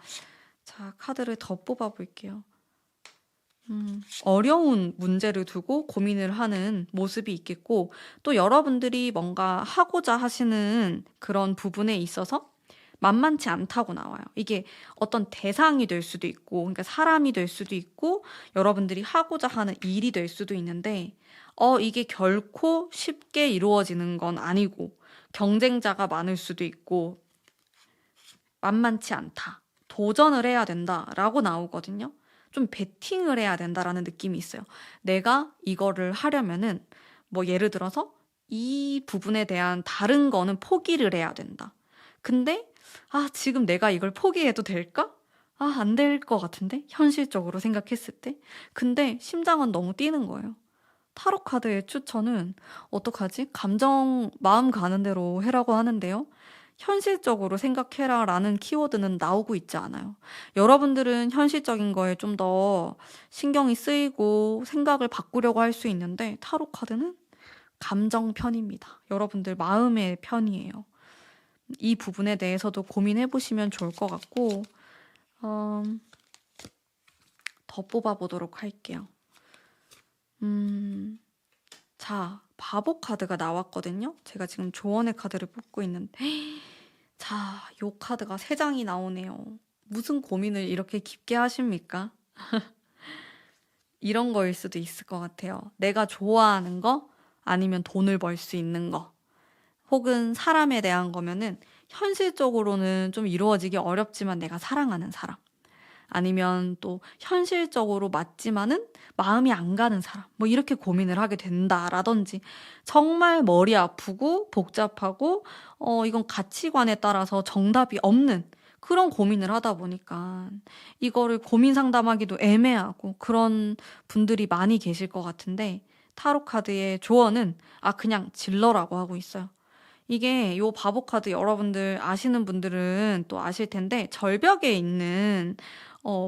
자, 카드를 더 뽑아볼게요. 어려운 문제를 두고 고민을 하는 모습이 있겠고, 또 여러분들이 뭔가 하고자 하시는 그런 부분에 있어서 만만치 않다고 나와요. 이게 어떤 대상이 될 수도 있고, 그러니까 사람이 될 수도 있고, 여러분들이 하고자 하는 일이 될 수도 있는데, 이게 결코 쉽게 이루어지는 건 아니고, 경쟁자가 많을 수도 있고, 만만치 않다. 도전을 해야 된다라고 나오거든요. 좀 베팅을 해야 된다라는 느낌이 있어요. 내가 이거를 하려면은, 뭐 예를 들어서 이 부분에 대한 다른 거는 포기를 해야 된다. 근데 지금 내가 이걸 포기해도 될까? 안 될 것 같은데? 현실적으로 생각했을 때. 근데 심장은 너무 뛰는 거예요. 타로 카드의 추천은 어떡하지? 마음 가는 대로 해라고 하는데요. 현실적으로 생각해라 라는 키워드는 나오고 있지 않아요. 여러분들은 현실적인 거에 좀 더 신경이 쓰이고 생각을 바꾸려고 할 수 있는데 타로 카드는 감정 편입니다. 여러분들 마음의 편이에요. 이 부분에 대해서도 고민해 보시면 좋을 것 같고 더 뽑아보도록 할게요. 자, 바보 카드가 나왔거든요. 제가 지금 조언의 카드를 뽑고 있는데 자, 요 카드가 3장이 나오네요. 무슨 고민을 이렇게 깊게 하십니까? 이런 거일 수도 있을 것 같아요. 내가 좋아하는 거, 아니면 돈을 벌 수 있는 거, 혹은 사람에 대한 거면은 현실적으로는 좀 이루어지기 어렵지만 내가 사랑하는 사람, 아니면 또 현실적으로 맞지만은 마음이 안 가는 사람, 뭐 이렇게 고민을 하게 된다라든지, 정말 머리 아프고 복잡하고 이건 가치관에 따라서 정답이 없는 그런 고민을 하다 보니까 이거를 고민 상담하기도 애매하고 그런 분들이 많이 계실 것 같은데, 타로 카드의 조언은 그냥 질러라고 하고 있어요. 이게 요 바보 카드, 여러분들 아시는 분들은 또 아실 텐데, 절벽에 있는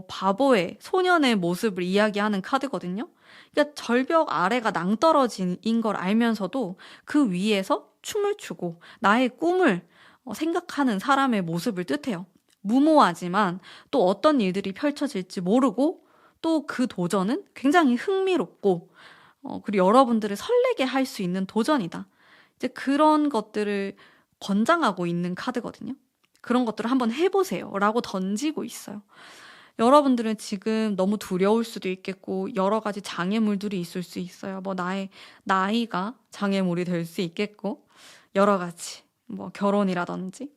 바보의 소년의 모습을 이야기하는 카드거든요. 그러니까 절벽 아래가 낭떠러지인 걸 알면서도 그 위에서 춤을 추고 나의 꿈을 생각하는 사람의 모습을 뜻해요. 무모하지만 또 어떤 일들이 펼쳐질지 모르고, 또 그 도전은 굉장히 흥미롭고, 그리고 여러분들을 설레게 할 수 있는 도전이다. 이제 그런 것들을 권장하고 있는 카드거든요. 그런 것들을 한번 해보세요 라고 던지고 있어요. 여러분들은 지금 너무 두려울 수도 있겠고, 여러 가지 장애물들이 있을 수 있어요. 뭐 나의 나이가 장애물이 될 수 있겠고, 여러 가지, 뭐 결혼이라든지,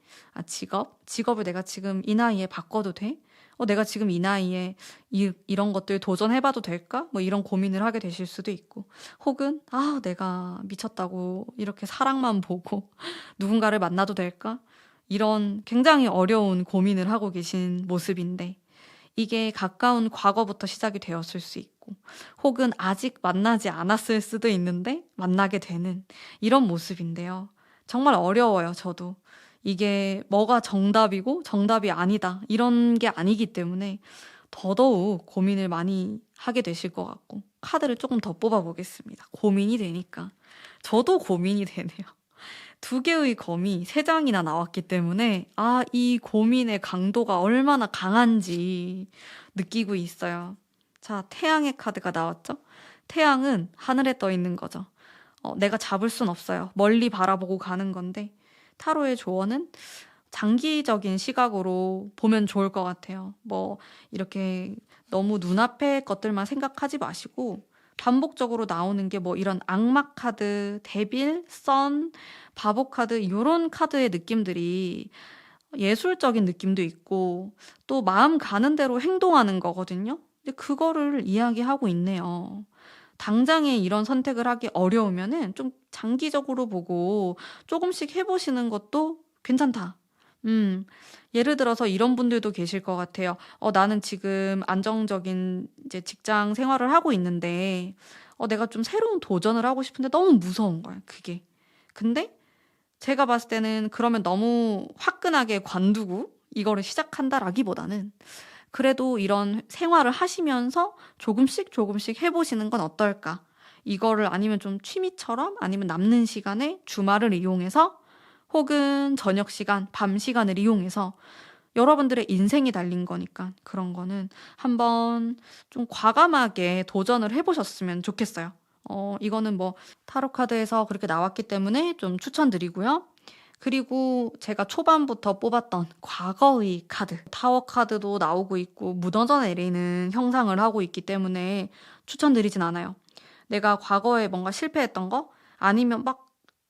직업을 내가 지금 이 나이에 바꿔도 돼? 내가 지금 이 나이에 이런 것들 도전해봐도 될까? 뭐 이런 고민을 하게 되실 수도 있고, 혹은 내가 미쳤다고 이렇게 사랑만 보고 누군가를 만나도 될까? 이런 굉장히 어려운 고민을 하고 계신 모습인데, 이게 가까운 과거부터 시작이 되었을 수 있고, 혹은 아직 만나지 않았을 수도 있는데 만나게 되는 이런 모습인데요. 정말 어려워요, 저도. 이게 뭐가 정답이고 정답이 아니다, 이런 게 아니기 때문에 더더욱 고민을 많이 하게 되실 것 같고, 카드를 조금 더 뽑아보겠습니다. 고민이 되니까. 저도 고민이 되네요. 2개의 검이 3장이나 나왔기 때문에 이 고민의 강도가 얼마나 강한지 느끼고 있어요. 자, 태양의 카드가 나왔죠? 태양은 하늘에 떠 있는 거죠. 내가 잡을 순 없어요. 멀리 바라보고 가는 건데, 타로의 조언은 장기적인 시각으로 보면 좋을 것 같아요. 뭐 이렇게 너무 눈앞의 것들만 생각하지 마시고, 반복적으로 나오는 게 뭐 이런 악마 카드, 데빌, 선, 바보 카드, 이런 카드의 느낌들이 예술적인 느낌도 있고 또 마음 가는 대로 행동하는 거거든요. 근데 그거를 이야기하고 있네요. 당장에 이런 선택을 하기 어려우면은 좀 장기적으로 보고 조금씩 해보시는 것도 괜찮다. 예를 들어서 이런 분들도 계실 것 같아요. 나는 지금 안정적인 이제 직장 생활을 하고 있는데, 내가 좀 새로운 도전을 하고 싶은데 너무 무서운 거야, 그게. 근데 제가 봤을 때는 그러면 너무 화끈하게 관두고 이거를 시작한다라기보다는, 그래도 이런 생활을 하시면서 조금씩 조금씩 해보시는 건 어떨까? 이거를 아니면 좀 취미처럼, 아니면 남는 시간에 주말을 이용해서, 혹은 저녁 시간, 밤 시간을 이용해서, 여러분들의 인생이 달린 거니까 그런 거는 한번 좀 과감하게 도전을 해보셨으면 좋겠어요. 이거는 뭐 타로 카드에서 그렇게 나왔기 때문에 좀 추천드리고요. 그리고 제가 초반부터 뽑았던 과거의 카드, 타워 카드도 나오고 있고 무너져 내리는 형상을 하고 있기 때문에 추천드리진 않아요. 내가 과거에 뭔가 실패했던 거, 아니면 막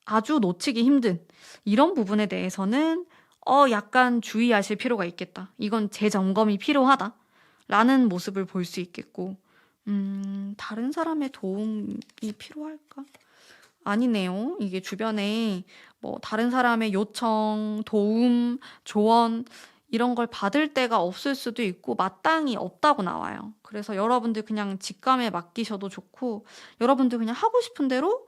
아주 놓치기 힘든 이런 부분에 대해서는 약간 주의하실 필요가 있겠다. 이건 재점검이 필요하다. 라는 모습을 볼 수 있겠고, 다른 사람의 도움이 필요할까? 아니네요. 이게 주변에 뭐 다른 사람의 요청, 도움, 조언 이런 걸 받을 때가 없을 수도 있고 마땅히 없다고 나와요. 그래서 여러분들 그냥 직감에 맡기셔도 좋고, 여러분들 그냥 하고 싶은 대로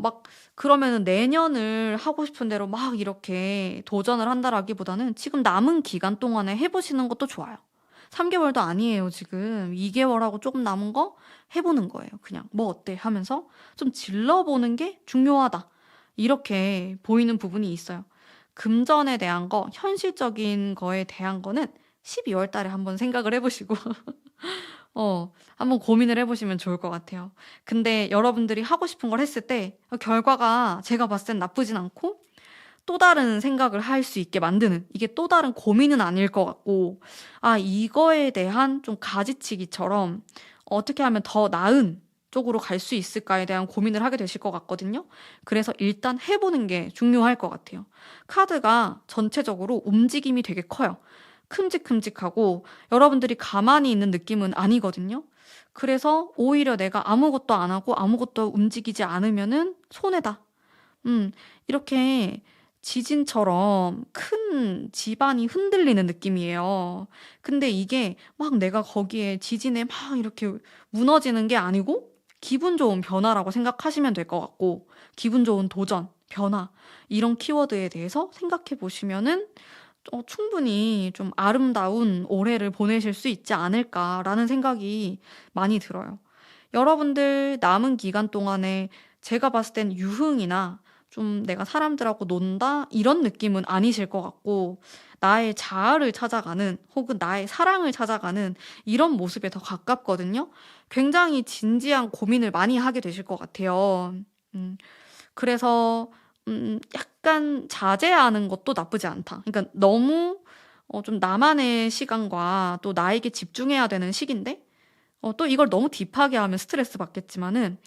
막 그러면은 내년을 하고 싶은 대로 막 이렇게 도전을 한다라기보다는 지금 남은 기간 동안에 해보시는 것도 좋아요. 3개월도 아니에요, 지금. 2개월하고 조금 남은 거 해보는 거예요. 그냥 뭐 어때 하면서 좀 질러보는 게 중요하다, 이렇게 보이는 부분이 있어요. 금전에 대한 거, 현실적인 거에 대한 거는 12월 달에 한번 생각을 해보시고 한번 고민을 해보시면 좋을 것 같아요. 근데 여러분들이 하고 싶은 걸 했을 때 결과가 제가 봤을 땐 나쁘진 않고, 또 다른 생각을 할 수 있게 만드는, 이게 또 다른 고민은 아닐 것 같고, 이거에 대한 좀 가지치기처럼 어떻게 하면 더 나은 쪽으로 갈 수 있을까에 대한 고민을 하게 되실 것 같거든요. 그래서 일단 해보는 게 중요할 것 같아요. 카드가 전체적으로 움직임이 되게 커요. 큼직큼직하고 여러분들이 가만히 있는 느낌은 아니거든요. 그래서 오히려 내가 아무것도 안 하고 아무것도 움직이지 않으면은 손해다. 이렇게 지진처럼 큰 집안이 흔들리는 느낌이에요. 근데 이게 막 내가 거기에 지진에 막 이렇게 무너지는 게 아니고 기분 좋은 변화라고 생각하시면 될 것 같고, 기분 좋은 도전, 변화, 이런 키워드에 대해서 생각해 보시면은 충분히 좀 아름다운 올해를 보내실 수 있지 않을까라는 생각이 많이 들어요. 여러분들 남은 기간 동안에 제가 봤을 땐 유흥이나 좀 내가 사람들하고 논다 이런 느낌은 아니실 것 같고, 나의 자아를 찾아가는 혹은 나의 사랑을 찾아가는 이런 모습에 더 가깝거든요. 굉장히 진지한 고민을 많이 하게 되실 것 같아요. 그래서 약간 자제하는 것도 나쁘지 않다. 그러니까 너무 좀 나만의 시간과 또 나에게 집중해야 되는 시기인데, 또 이걸 너무 딥하게 하면 스트레스 받겠지만은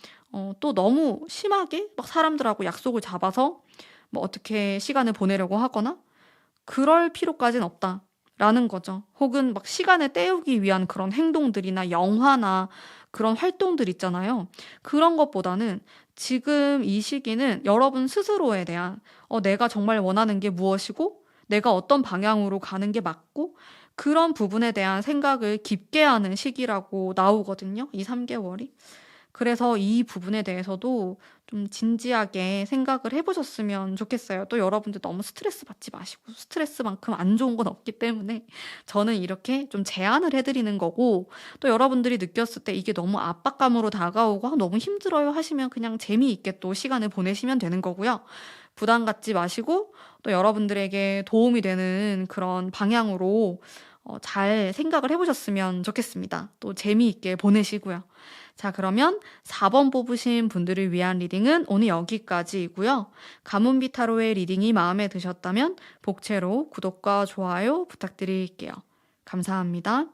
또 너무 심하게 막 사람들하고 약속을 잡아서 뭐 어떻게 시간을 보내려고 하거나 그럴 필요까진 없다라는 거죠. 혹은 막 시간을 때우기 위한 그런 행동들이나 영화나 그런 활동들 있잖아요. 그런 것보다는 지금 이 시기는 여러분 스스로에 대한 내가 정말 원하는 게 무엇이고 내가 어떤 방향으로 가는 게 맞고 그런 부분에 대한 생각을 깊게 하는 시기라고 나오거든요. 이 3개월이. 그래서 이 부분에 대해서도 좀 진지하게 생각을 해보셨으면 좋겠어요. 또 여러분들 너무 스트레스 받지 마시고 스트레스만큼 안 좋은 건 없기 때문에 저는 이렇게 좀 제안을 해드리는 거고, 또 여러분들이 느꼈을 때 이게 너무 압박감으로 다가오고 너무 힘들어요 하시면 그냥 재미있게 또 시간을 보내시면 되는 거고요. 부담 갖지 마시고 또 여러분들에게 도움이 되는 그런 방향으로 잘 생각을 해보셨으면 좋겠습니다. 또 재미있게 보내시고요. 자, 그러면 4번 뽑으신 분들을 위한 리딩은 오늘 여기까지이고요. 가문비 타로의 리딩이 마음에 드셨다면 복채로 구독과 좋아요 부탁드릴게요. 감사합니다.